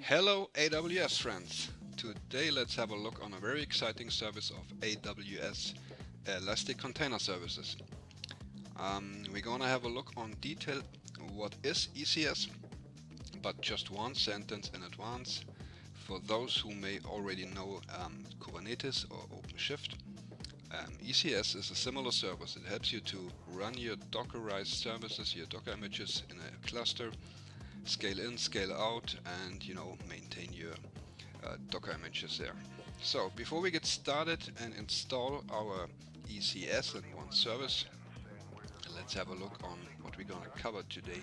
Hello AWS friends! Today let's have a look on a very exciting service of AWS Elastic Container Services. We're gonna have a look on detail what is ECS, but just one sentence in advance for those who may already know Kubernetes or OpenShift. ECS is a similar service. It helps you to run your Dockerized services, your Docker images in a cluster, scale in, scale out, and maintain your Docker images there. So before we get started and install our ECS in one service, let's have a look on what we're going to cover today.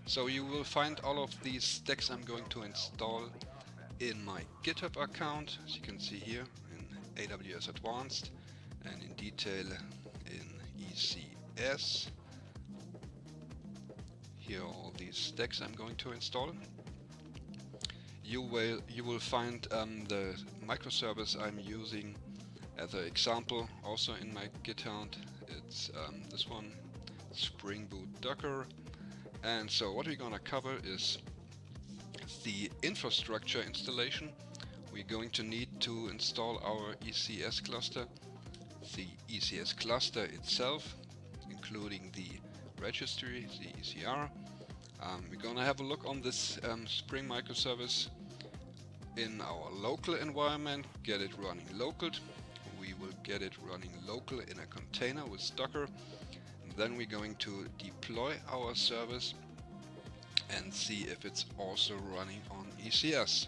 So you will find all of these stacks I'm going to install in my GitHub account, as you can see here in AWS Advanced, and in detail in ECS. Here are all these stacks I'm going to install. You will find the microservice I'm using as an example also in my GitHub. It's this one, Spring Boot Docker. And so what we're gonna cover is the infrastructure installation we're going to need to install our ECS cluster, the ECS cluster itself, including the registry, the ECR. We're gonna have a look on this Spring microservice in our local environment, get it running local. We will get it running local in a container with Docker. Then we're going to deploy our service and see if it's also running on ECS.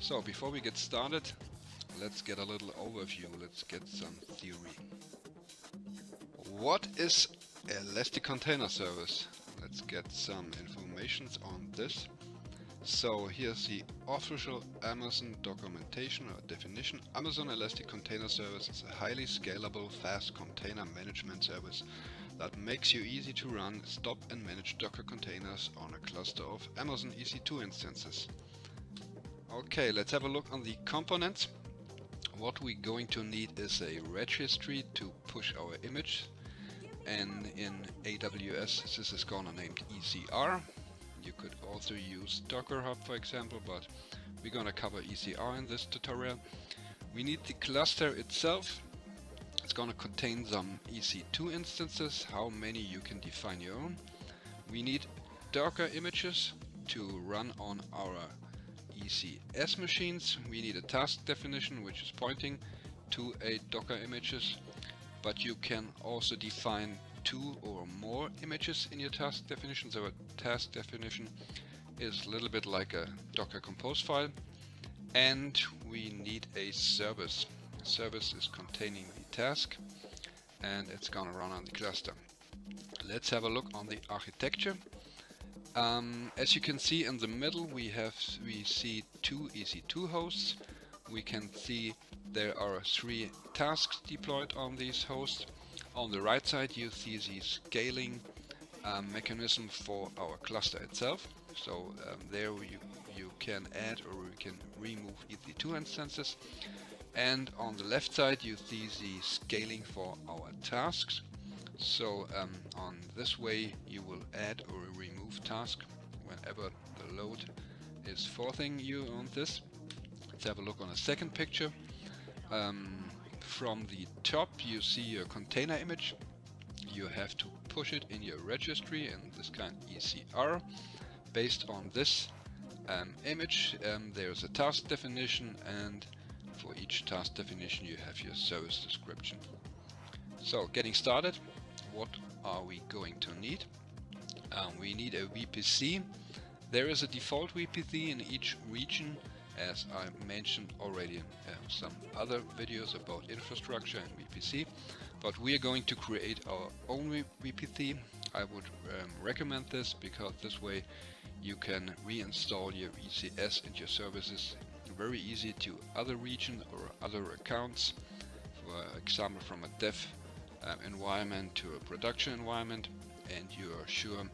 So before we get started, let's get a little overview. Let's get some theory. What is Elastic Container Service? Let's get some information on this. So here's the official Amazon documentation or definition. Amazon Elastic Container Service is a highly scalable, fast container management service that makes you easy to run, stop and manage Docker containers on a cluster of Amazon EC2 instances. Okay, let's have a look on the components. What we're going to need is a registry to push our image, and in AWS this is gonna named ECR. You could also use Docker Hub, for example, but we're gonna cover ECR in this tutorial. We need the cluster itself. It's gonna contain some EC2 instances, how many you can define your own. We need Docker images to run on our ECS machines. We need a task definition which is pointing to a Docker images, but you can also define two or more images in your task definition. So a task definition is a little bit like a Docker compose file. And we need a service. A service is containing the task and it's gonna run on the cluster. Let's have a look on the architecture. As you can see in the middle we see two EC2 hosts. We can see there are 3 tasks deployed on these hosts. On the right side you see the scaling mechanism for our cluster itself. So there you can add or you can remove EC2 instances. And on the left side you see the scaling for our tasks. So on this way you will add or remove tasks whenever the load is forcing you on this. Let's have a look on a second picture. From the top you see your container image. You have to push it in your registry in this kind ECR. Based on this image there's a task definition, and for each task definition you have your service description. So getting started, what are we going to need? We need a VPC. There is a default VPC in each region, as I mentioned already in some other videos about infrastructure and VPC, but we are going to create our own VPC. I would recommend this because this way you can reinstall your ECS and your services very easy to other regions or other accounts. For example, from a dev environment to a production environment, and you are sure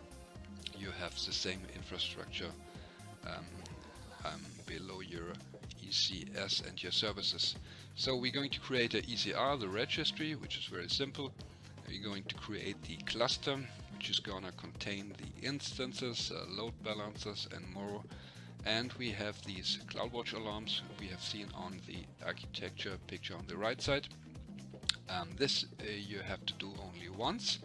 you have the same infrastructure below your ECS and your services. So we're going to create an ECR, the registry, which is very simple. We're going to create the cluster, which is gonna contain the instances, load balancers and more. and we have these CloudWatch alarms we have seen on the architecture picture on the right side. This you have to do only once.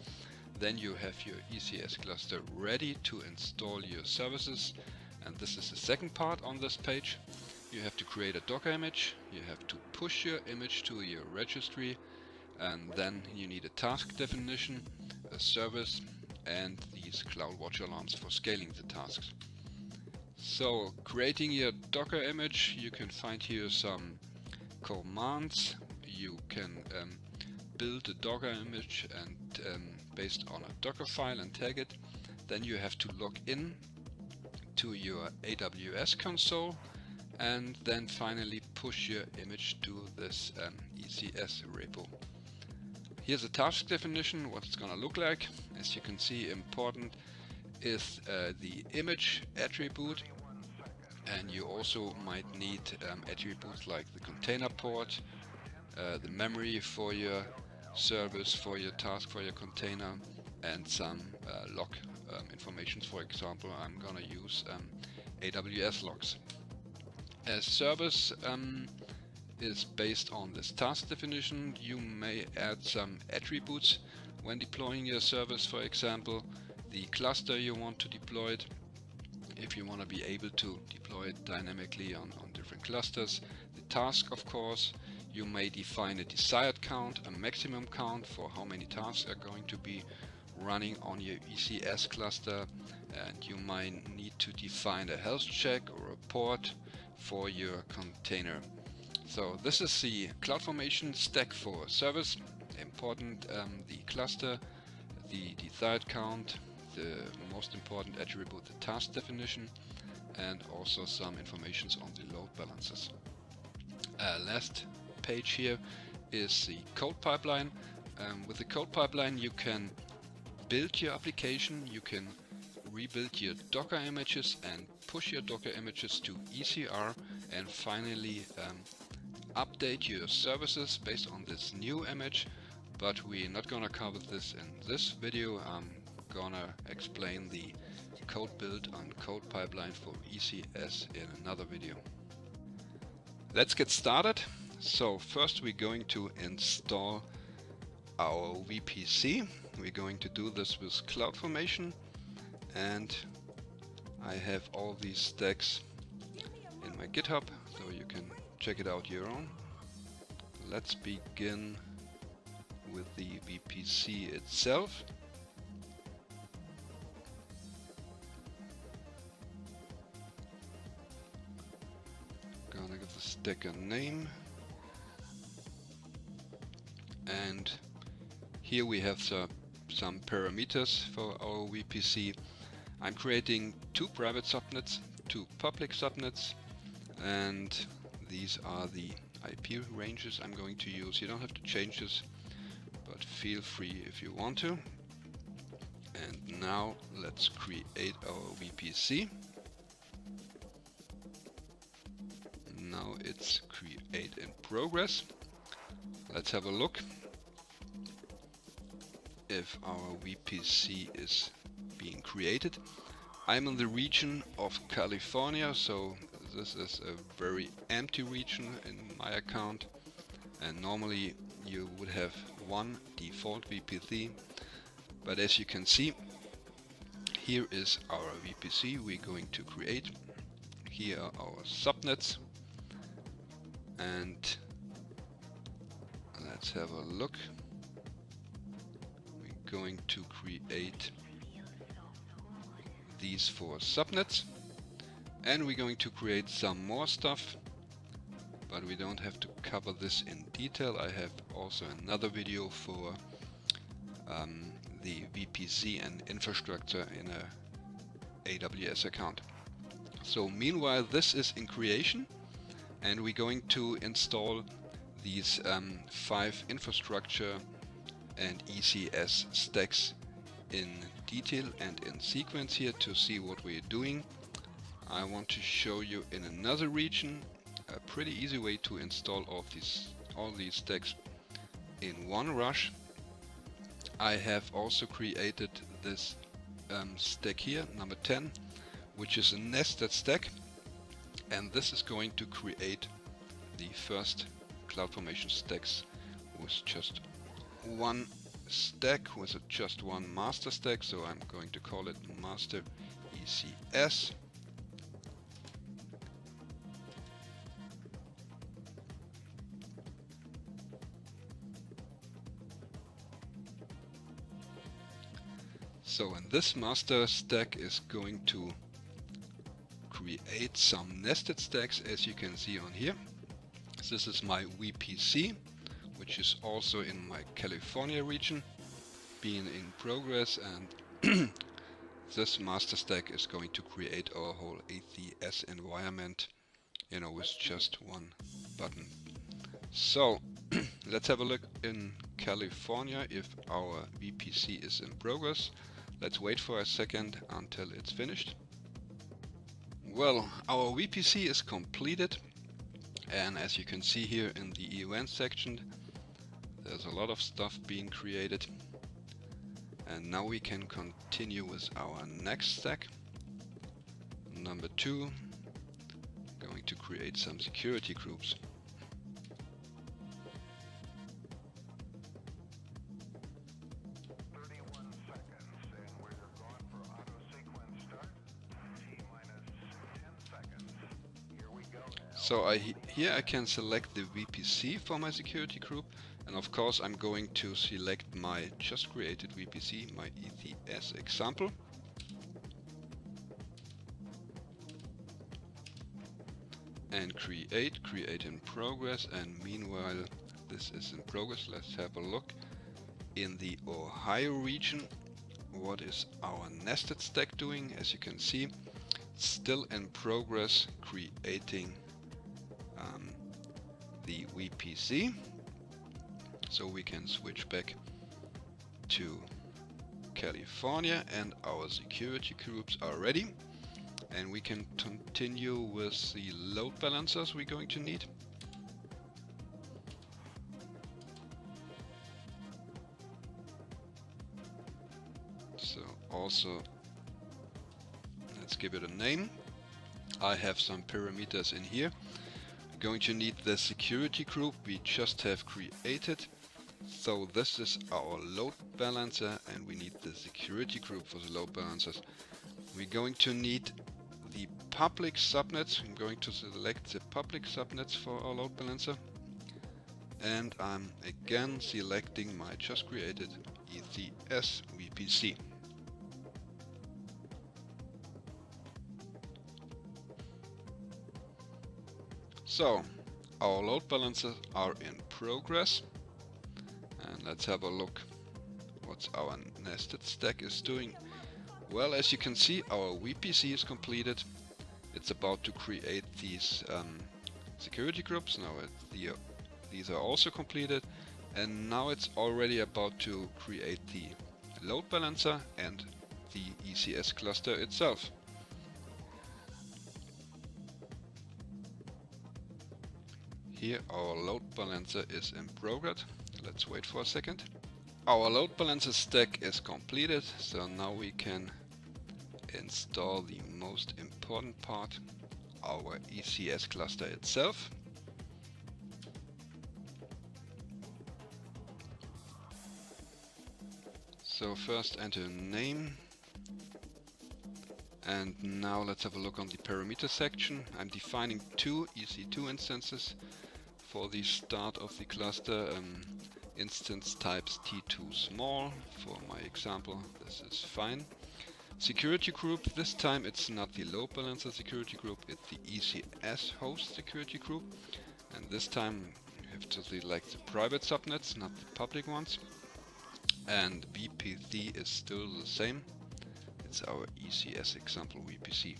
Then you have your ECS cluster ready to install your services, and this is the second part on this page. You have to create a Docker image, you have to push your image to your registry, and then you need a task definition, a service, and these CloudWatch alarms for scaling the tasks. So creating your Docker image, you can find here some commands. You can build a Docker image and based on a Docker file and tag it. Then you have to log in to your AWS console and then finally push your image to this ECS repo. Here's a task definition, what it's gonna look like. As you can see, important is the image attribute, and you also might need attributes like the container port, the memory for your service, for your task, for your container, and some log information. For example, I'm gonna use AWS logs. As service is based on this task definition, you may add some attributes when deploying your service. For example, the cluster you want to deploy it, if you want to be able to deploy it dynamically on different clusters. The task, of course, you may define a desired count, a maximum count for how many tasks are going to be running on your ECS cluster, and you might need to define a health check or a port for your container. So this is the CloudFormation stack for service. Important, the cluster, the desired count, the most important attribute, the task definition, and also some information on the load balancers. Last page here is the code pipeline. With the code pipeline you can build your application, you can rebuild your Docker images and push your Docker images to ECR, and finally update your services based on this new image. But we're not gonna cover this in this video. I'm gonna explain the code build and code pipeline for ECS in another video. Let's get started. So first we're going to install our VPC. We're going to do this with CloudFormation, and I have all these stacks in my GitHub, so you can check it out your own. Let's begin with the VPC itself. Gonna give the stack a name, and here we have some parameters for our VPC. I'm creating 2 private subnets, 2 public subnets, and these are the IP ranges I'm going to use. You don't have to change this, but feel free if you want to. And now let's create our VPC. Now it's create in progress. Let's have a look if our VPC is being created. I'm in the region of California, so this is a very empty region in my account, and normally you would have one default VPC, but as you can see, here is our VPC we're going to create. Here are our subnets, and let's have a look. We're going to create these 4 subnets, and we're going to create some more stuff, but we don't have to cover this in detail. I have also another video for the VPC and infrastructure in a AWS account. So meanwhile, this is in creation, and we're going to install these 5 infrastructure and ECS stacks in detail and in sequence here to see what we're doing. I want to show you in another region a pretty easy way to install all these stacks in one rush. I have also created this stack here, number 10, which is a nested stack. and this is going to create the first CloudFormation stacks with just one stack, with just one master stack. So I'm going to call it master ECS. So, and this master stack is going to create some nested stacks, as you can see on here. This is my VPC, which is also in my California region, being in progress, and this master stack is going to create our whole ECS environment, you know, with just one button. So let's have a look in California if our VPC is in progress. Let's wait for a second until it's finished. Well, our VPC is completed, and as you can see here in the event section, there's a lot of stuff being created. And now we can continue with our next stack. Number 2, going to create some security groups. So here I can select the VPC for my security group, and of course I'm going to select my just created VPC, my ECS example. And create in progress, and meanwhile this is in progress. Let's have a look in the Ohio region. What is our nested stack doing? As you can see, it's still in progress creating the VPC. So we can switch back to California, and our security groups are ready, and we can continue with the load balancers we're going to need. So also let's give it a name. I have some parameters in here. We're going to need the security group we just have created. So this is our load balancer, and we need the security group for the load balancers. We're going to need the public subnets. I'm going to select the public subnets for our load balancer, and I'm again selecting my just created ECS VPC. So our load balancers are in progress, and let's have a look what our nested stack is doing. Well, as you can see, our VPC is completed. It's about to create these security groups. Now these are also completed, and now it's already about to create the load balancer and the ECS cluster itself. Here our load balancer is in progress. Let's wait for a second. Our load balancer stack is completed, so now we can install the most important part, our ECS cluster itself. So first enter a name, and now let's have a look on the parameter section. I'm defining 2 EC2 instances for the start of the cluster. Instance types T2 small. For my example, this is fine. Security group, this time it's not the load balancer security group, it's the ECS host security group. And this time you have to select the private subnets, not the public ones. And VPC is still the same. It's our ECS example VPC.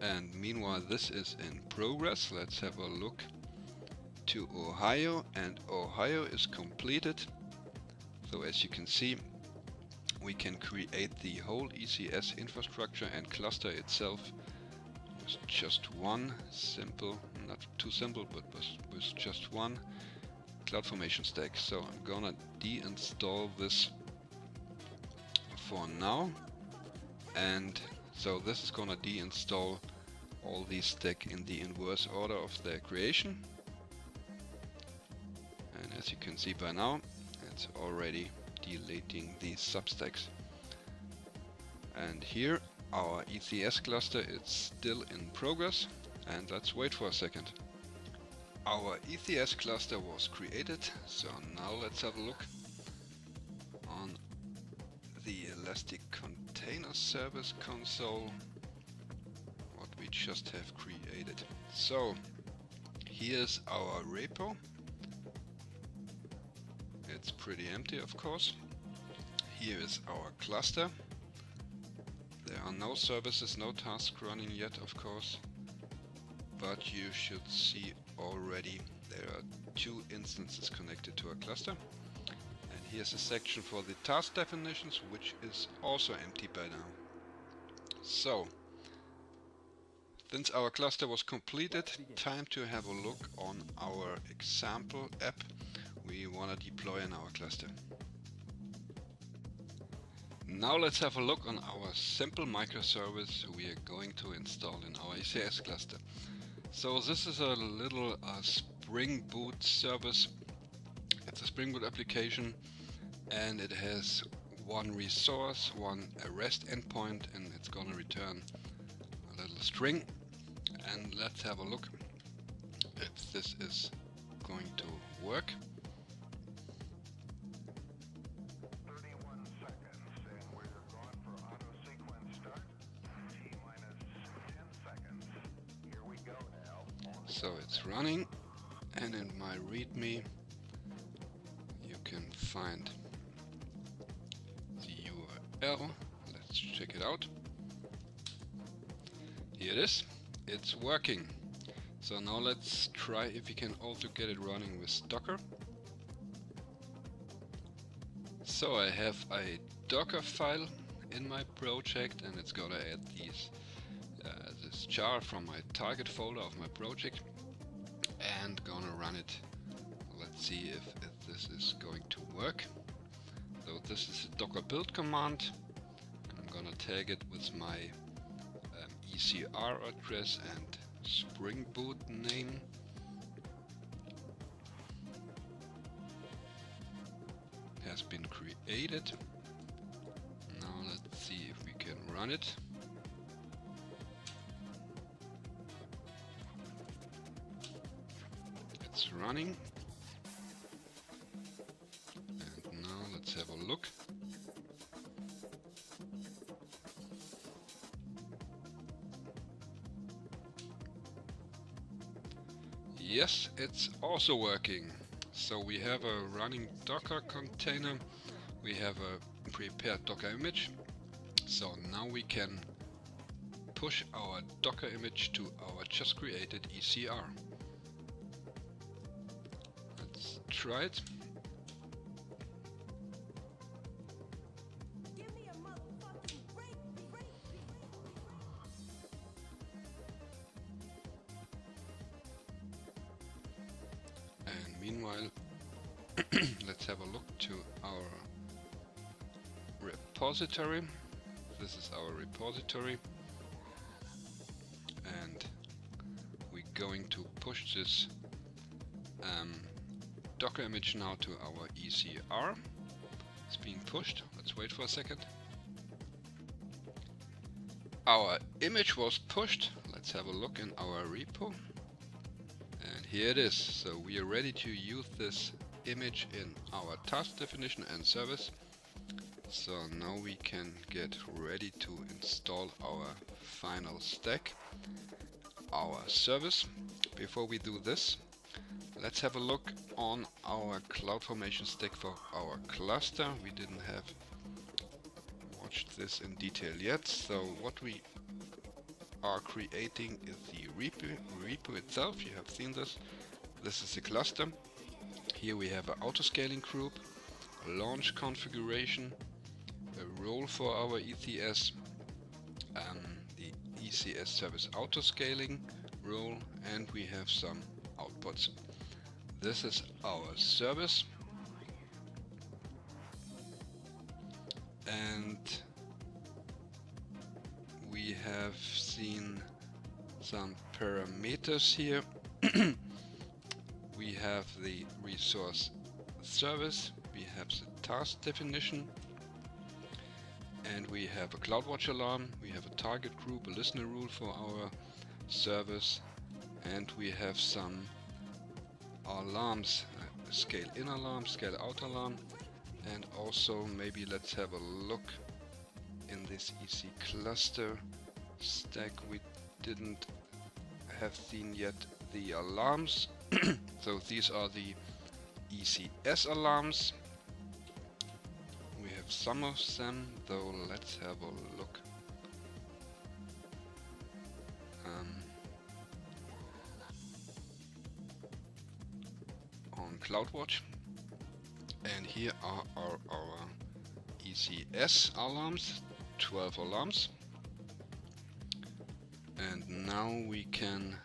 And meanwhile this is in progress. Let's have a look to Ohio, and Ohio is completed. So as you can see, we can create the whole ECS infrastructure and cluster itself with just one simple, not too simple, but with just one CloudFormation stack. So I'm gonna deinstall this for now, and so this is gonna deinstall all these stacks in the inverse order of their creation. And as you can see by now, it's already deleting these substacks. And here our ECS cluster is still in progress, and let's wait for a second. Our ECS cluster was created, so now let's have a look on the Elastic Container Service console, what we just have created. So here's our repo. It's pretty empty, of course. Here is our cluster. There are no services, no tasks running yet, of course, but you should see already there are 2 instances connected to a cluster. And here's a section for the task definitions, which is also empty by now. So, since our cluster was completed, time to have a look on our example app we want to deploy in our cluster. Now let's have a look on our simple microservice we are going to install in our ECS cluster. So this is a little Spring Boot service. It's a Spring Boot application, and it has one resource, one REST endpoint, and it's gonna return a little string. And let's have a look if this is going to work. So it's running, and in my README you can find the URL. Let's check it out. Here it is. It's working. So now let's try if we can also get it running with Docker. So I have a Docker file in my project, and it's gonna add this jar from my target folder of my project and gonna run it. Let's see if this is going to work. So this is a Docker build command. I'm gonna tag it with my ECR address and Spring Boot name. Has been created. Now let's see if we can run it. It's running. And now let's have a look. Yes, it's also working. So we have a running Docker container, we have a prepared Docker image. So now we can push our Docker image to our just created ECR. Let's try it. And meanwhile, let's have a look to our repository. This is our repository, and we're going to push this Docker image now to our ECR. It's being pushed. Let's wait for a second. Our image was pushed. Let's have a look in our repo. And here it is. So we are ready to use this image in our task definition and service. So now we can get ready to install our final stack, our service. Before we do this, let's have a look on our CloudFormation stack for our cluster. We didn't have watched this in detail yet. So what we are creating is the repo itself. You have seen this. This is the cluster. Here we have an autoscaling group, a launch configuration, a role for our ECS, the ECS service autoscaling role, and we have some outputs. This is our service, and we have seen some parameters here. We have the resource service, we have the task definition, and we have a CloudWatch alarm, we have a target group, a listener rule for our service, and we have some alarms, scale in alarm, scale out alarm, and also maybe let's have a look in this EC cluster stack. We didn't have seen yet the alarms. So these are the ECS alarms. We have some of them, though. Let's have a look. On CloudWatch, and here are our ECS alarms, 12 alarms, and now we can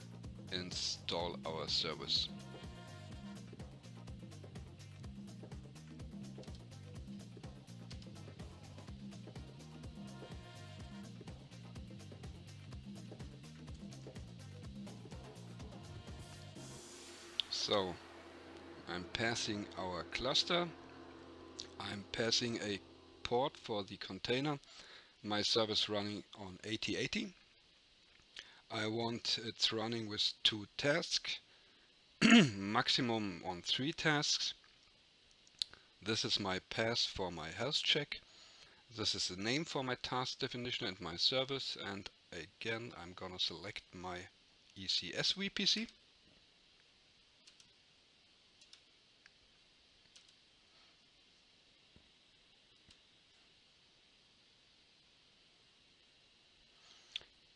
install our service. So I'm passing our cluster, I'm passing a port for the container, my service running on 8080. I want it's running with 2 tasks, maximum on 3 tasks. This is my path for my health check. This is the name for my task definition and my service, and again I'm gonna select my ECS VPC.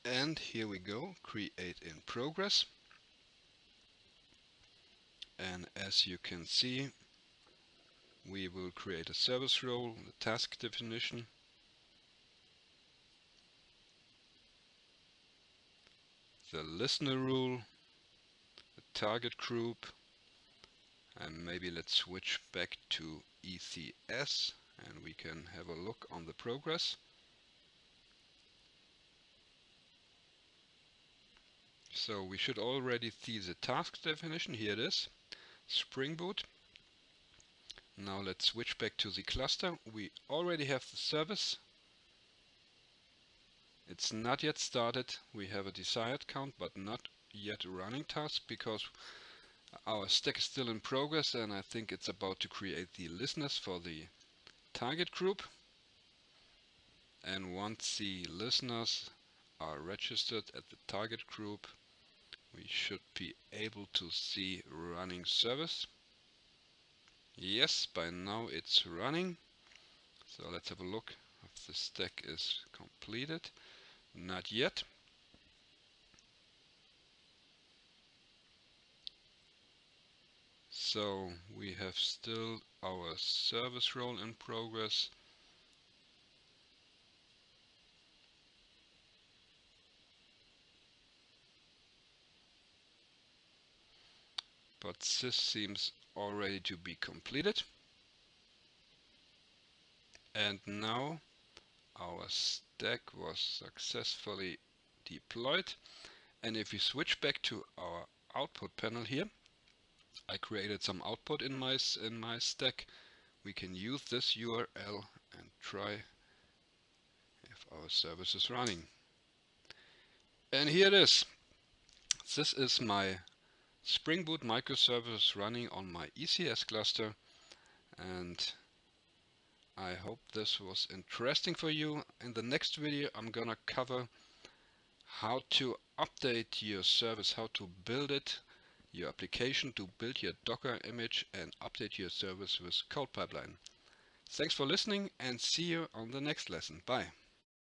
And here we go, create in progress. And as you can see, we will create a service role, the task definition, the listener rule, the target group, and maybe let's switch back to ECS and we can have a look on the progress. So we should already see the task definition. Here it is, Spring Boot. Now let's switch back to the cluster. We already have the service. It's not yet started. We have a desired count but not yet a running task because our stack is still in progress, and I think it's about to create the listeners for the target group. And once the listeners are registered at the target group, we should be able to see running service. Yes, by now it's running. So let's have a look if the stack is completed. Not yet. So we have still our service role in progress. But this seems already to be completed. And now our stack was successfully deployed. And if we switch back to our output panel here, I created some output in my stack. We can use this URL and try if our service is running. And here it is. This is my Spring Boot microservice running on my ECS cluster, and I hope this was interesting for you. In the next video I'm gonna cover how to update your service, how to build it, your application, to build your Docker image and update your service with Code Pipeline. Thanks for listening and see you on the next lesson. Bye.